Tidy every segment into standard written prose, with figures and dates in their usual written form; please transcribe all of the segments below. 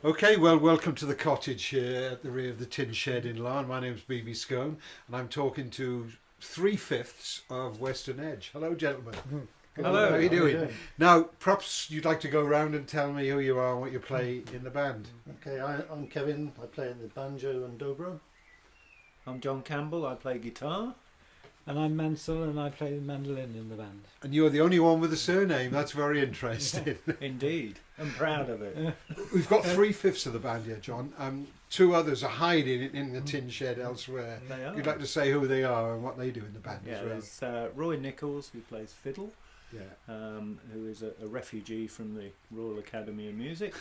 Okay, well, welcome to the cottage here at the rear of the tin shed in Larne. My name's BB Scone, and I'm talking to 3/5 of Western Edge. Hello, gentlemen. Hello. How are you doing? Now, perhaps you'd like to go round and tell me who you are and what you play in the band. Okay, I'm Kevin. I play the banjo and dobro. I'm John Campbell, I play guitar. And I'm Mansell and I play the mandolin in the band. And you're the only one with a surname. That's very interesting. Indeed, I'm proud of it. We've got 3/5 of the band here, John. Two others are hiding in the tin shed elsewhere. They are. You'd like to say who they are and what they do in the band Yeah, as well? there's Roy Nichols, who plays fiddle, Yeah. who is a refugee from the Royal Academy of Music,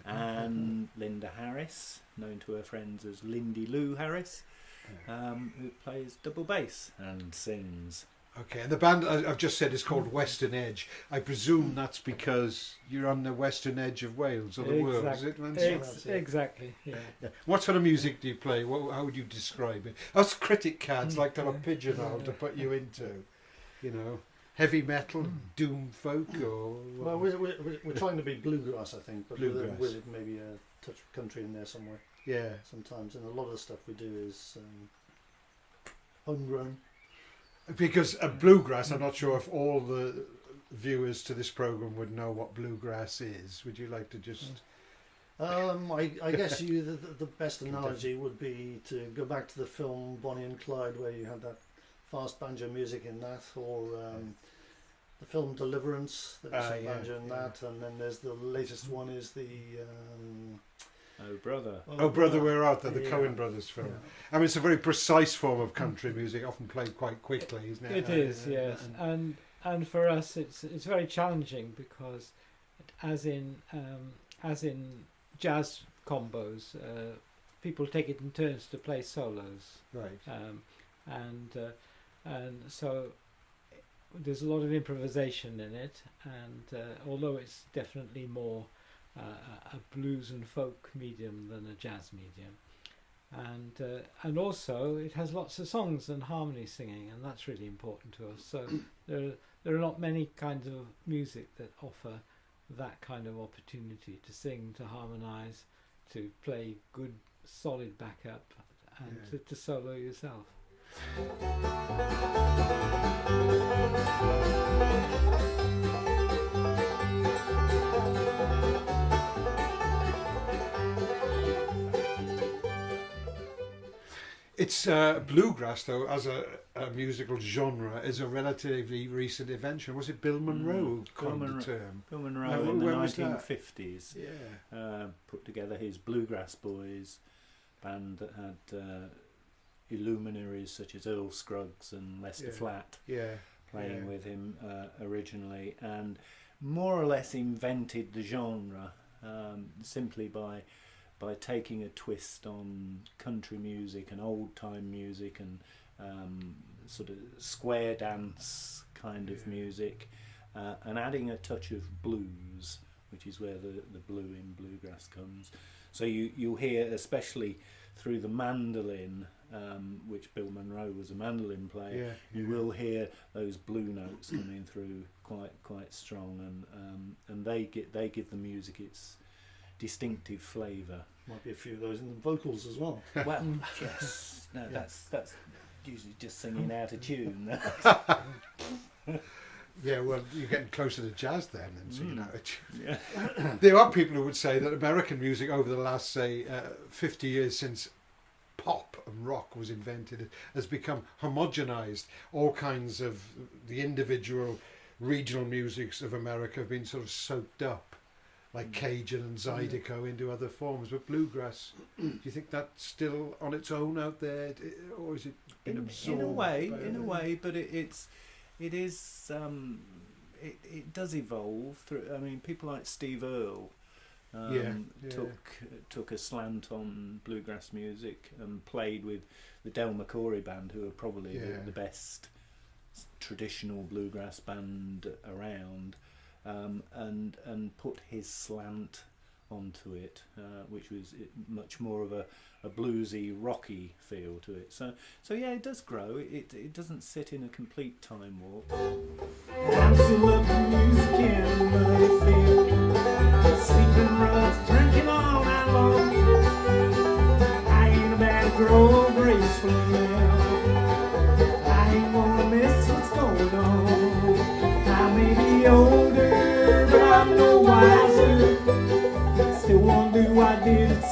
and Linda Harris, known to her friends as Lindy Lou Harris, who plays double bass and sings. Okay, and the band I've just said is called Western Edge. I presume that's because you're on the western edge of Wales or the world, is it, Mansell? Exactly, yeah. What sort of music do you play? How would you describe it? Us critic cards like to have a pigeonhole to put you into, you know, heavy metal, doom folk, or Well, we're trying to be bluegrass, I think, but Bluegrass. with maybe a touch of country in there somewhere. yeah. Sometimes, and a lot of the stuff we do is homegrown. Because bluegrass, I'm not sure if all the viewers to this program would know what bluegrass is. Would you like to just? I guess the best analogy would be to go back to the film Bonnie and Clyde, where you had that fast banjo music in that, or the film Deliverance, there's some banjo in that, and then there's the latest one is the Oh brother. Oh, Brother, Where Art Thou? The Yeah. Coen Brothers film. Yeah. I mean, it's a very precise form of country music, often played quite quickly, isn't it? It is, yes. And for us it's very challenging because as in jazz combos, people take it in turns to play solos. Right. And so there's a lot of improvisation in it, and although it's definitely more a blues and folk medium than a jazz medium, and also it has lots of songs and harmony singing, and that's really important to us. So there are not many kinds of music that offer that kind of opportunity to sing, to harmonise, to play good solid backup, and to solo yourself. It's bluegrass, though, as a musical genre, is a relatively recent invention. Was it Bill Monroe who coined the term? Bill Monroe Now, in the when was that? 1950s Yeah. put together his Bluegrass Boys band that had illuminaries such as Earl Scruggs and Lester Flatt Yeah. playing with him originally, and more or less invented the genre simply by taking a twist on country music and old time music and sort of square dance kind of music, and adding a touch of blues, which is where the blue in bluegrass comes. So you'll hear, especially through the mandolin, which Bill Monroe was a mandolin player, you will hear those blue notes coming through quite strong, and they give the music its distinctive flavour. might be a few of those in the vocals as well. Well, yes, no, that's usually just singing out of tune. Yeah, well, you're getting closer to jazz then, so you know. Yeah. There are people who would say that American music over the last, say, 50 years since pop and rock was invented has become homogenized. All kinds of the individual regional musics of America have been sort of soaked up, like Cajun and Zydeco, into other forms. But bluegrass, do you think that's still on its own out there, or is it been absorbed? In a way, but it does evolve through. I mean, people like Steve Earle took a slant on bluegrass music and played with the Del McCoury band, who are probably the best traditional bluegrass band around, and put his slant onto it, which was much more of a bluesy, rocky feel to it. So yeah, it does grow. It doesn't sit in a complete time warp. I'm so love the music and I feel sleeping rough, drinking all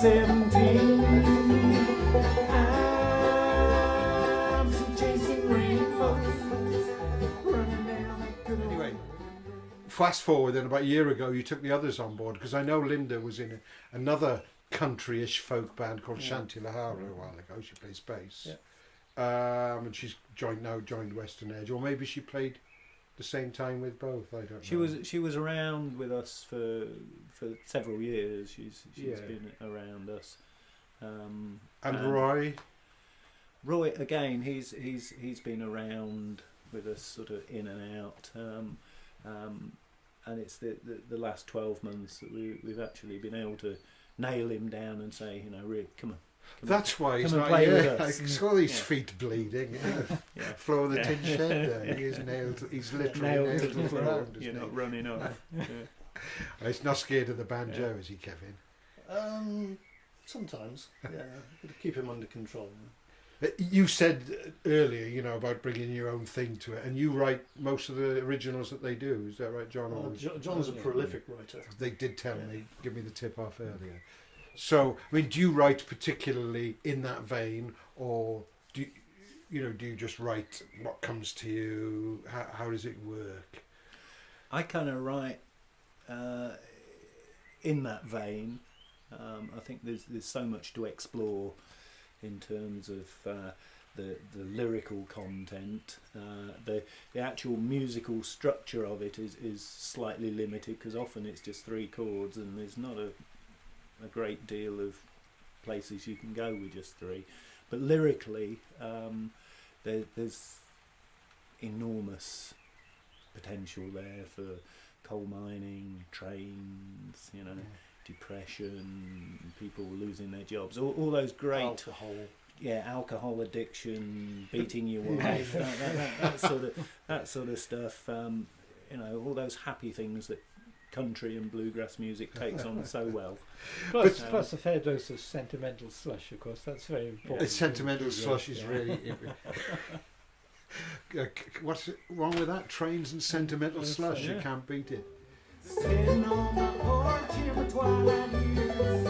17. I'm still chasing rainbows, running down that good old Anyway, fast forward, then about a year ago, you took the others on board, because I know Linda was in another country-ish folk band called Shanti Lahara a while ago. She plays bass. And she's joined Western Edge, or maybe she played the same time with both. I don't know. She was around with us for several years. She's been around us. And Roy. Roy again. He's been around with us, sort of in and out. And it's the last 12 months that we've actually been able to nail him down and say, Rick, come on. That's why he's come not and play here. with I us. saw his feet bleeding. Floor of the tin shed there. He's literally nailed to the ground. You're not running off. He's not scared of the banjo, is he, Kevin? Sometimes, yeah. But keep him under control. You said earlier, about bringing your own thing to it, and you write most of the originals that they do. Is that right, John? John's a prolific writer. They did tell me, give me the tip off earlier. So, do you write particularly in that vein, or do you just write what comes to you? How does it work? I kind of write in that vein. I think there's so much to explore in terms of the lyrical content. The actual musical structure of it is slightly limited, because often it's just 3 chords and there's not a great deal of places you can go with just 3. But lyrically, there's enormous potential there for coal mining, trains, depression, people losing their jobs, all those great alcohol addiction, beating your wife, that sort of stuff. All those happy things that country and bluegrass music takes on so well. Plus a fair dose of sentimental slush, of course. That's very important. Sentimental slush is really. What's wrong with that? Trains and sentimental slush. You can't beat it. Sitting on my porch in the twilight years,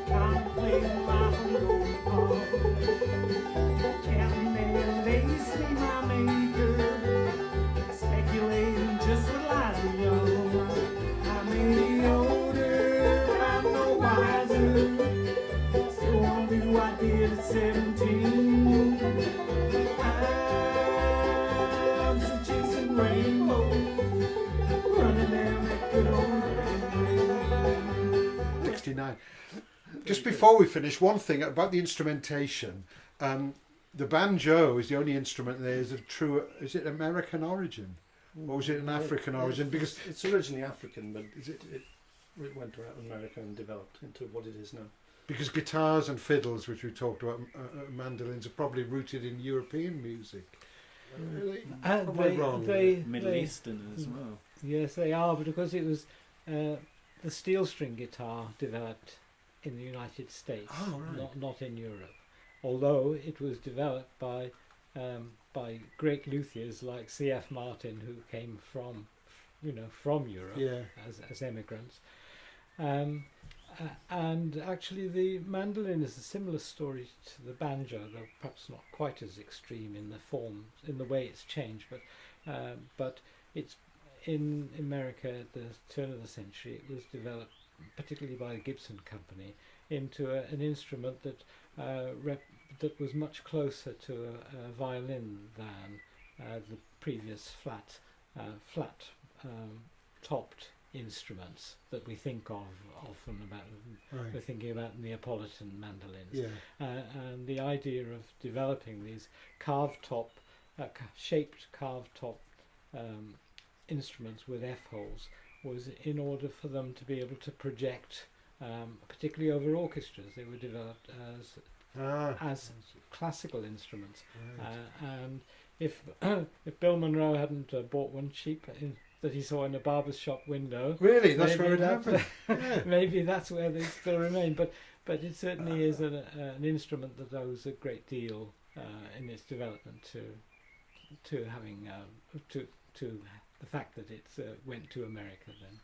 contemplating life and going home. Counting and lacing my maker, speculating just what lies beyond. I'm any older, I'm no wiser, still won't do what I did at 17. I'm still chasing rainbows, running down that good old 69. Just before we finish, one thing about the instrumentation. The banjo is the only instrument there is is it American origin? Or was it an African origin? Because it's originally African, but it went to America and developed into what it is now. Because guitars and fiddles, which we talked about, mandolins, are probably rooted in European music. Middle Eastern as well. Yes, they are, but because it was the steel string guitar developed in the United States, not in Europe. Although it was developed by great luthiers like C.F. Martin, who came from Europe as immigrants. And actually the mandolin is a similar story to the banjo, though perhaps not quite as extreme in the form, in the way it's changed, but it's in America at the turn of the century. It was developed particularly by the Gibson Company into an instrument that that was much closer to a violin than the previous flat topped instruments that we think of often about. We're thinking about Neapolitan mandolins, and the idea of developing these shaped carved top instruments with F-holes was in order for them to be able to project, particularly over orchestras. They were developed as classical instruments, and if Bill Monroe hadn't bought one cheap that he saw in a barber's shop window, really, that's where it happened. Maybe that's where they still remain. But it certainly is an instrument that owes a great deal in its development to having to the fact that it went to America then.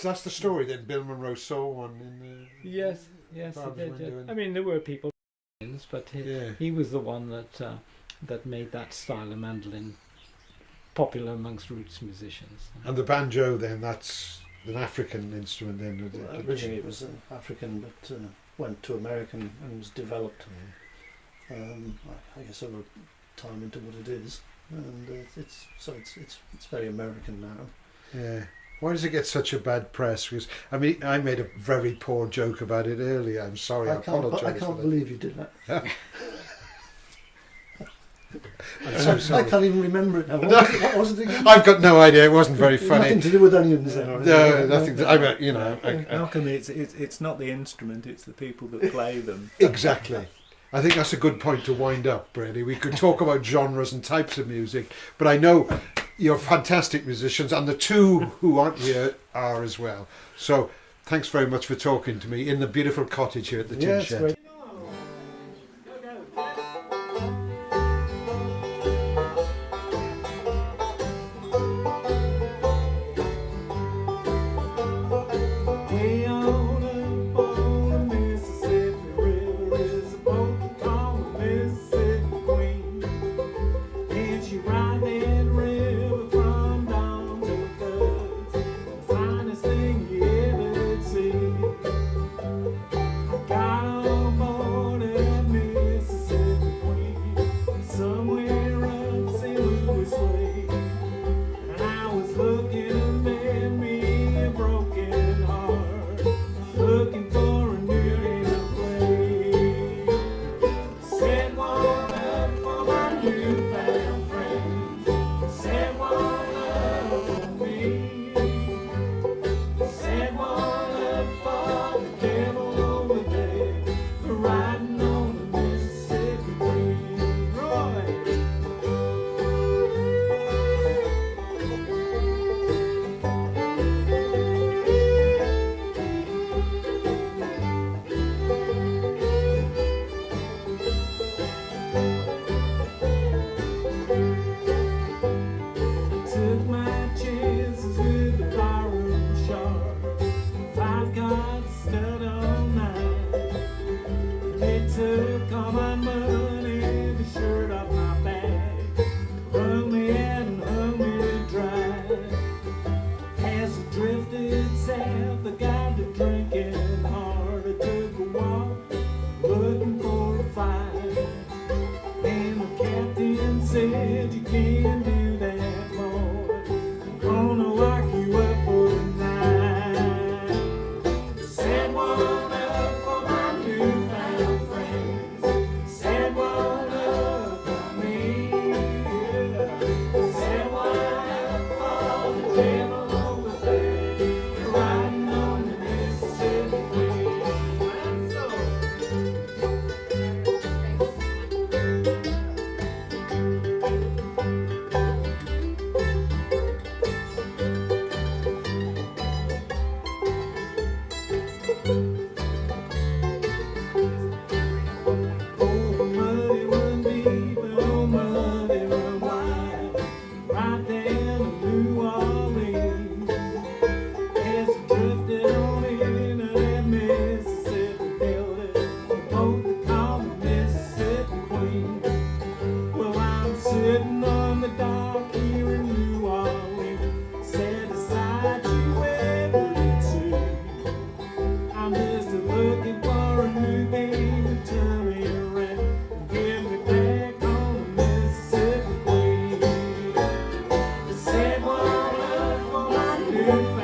That's the story then. Bill Monroe saw one in the. Yes, he Barb's did. window and- I mean, there were people, but Yeah. he was the one that made that style of mandolin popular amongst roots musicians. And the banjo then, that's an African instrument then. Originally it was African, but went to American and was developed, I guess, over time into what it is. And it's very American now. Yeah. Why does it get such a bad press? Because I mean, I made a very poor joke about it earlier. I'm sorry. I apologise. I can't believe you did that. I'm so sorry. I can't even remember it now. What was it again? I've got no idea. It wasn't very It had funny. nothing to do with onions then. Or No, anything. nothing. I mean, you know. Malcolm, it's not the instrument; it's the people that play them. Exactly. I think that's a good point to wind up, Brady. We could talk about genres and types of music, but I know you're fantastic musicians, and the two who aren't here are as well. So thanks very much for talking to me in the beautiful cottage here at the Tin Yeah, it's Shed. great. Way on up on the Mississippi River is a boat called the Mississippi Queen. And she ride that river from dawn till dusk, the finest thing you ever see. I got on board that Mississippi Queen somewhere up St. Louis way, and I was looking to mend me a broken heart, looking for a new day to play. Set one up for my newfound friends, set one up for me, set one up for the devil over there, for riding on the Mississippi Queen. Roy! Took my chances with the barroom shark. Five cards stood all night. They took all my money, the shirt off my back, wrung me out and hung me dry. As I drifted south, I got to drinking hard. I took a walk, looking for a fight, and the captain said, "You can't do that, boy. I'm gonna lock you up for the night." Set one up for my newfound friends, set one up for me, set one up for the devil over there, riding on the Mississippi Queen. I'm so oh, muddy run deep and oh, muddy run wide, right down to New Orleans. As I drifted on into that Mississippi Delta, the boat they call the Mississippi Queen. Well, I'm sitting on the dock here in New Orleans, set aside you ever to see. I'm just looking for a new game to turn me around and get me back on the Mississippi Queen. Set one up for my new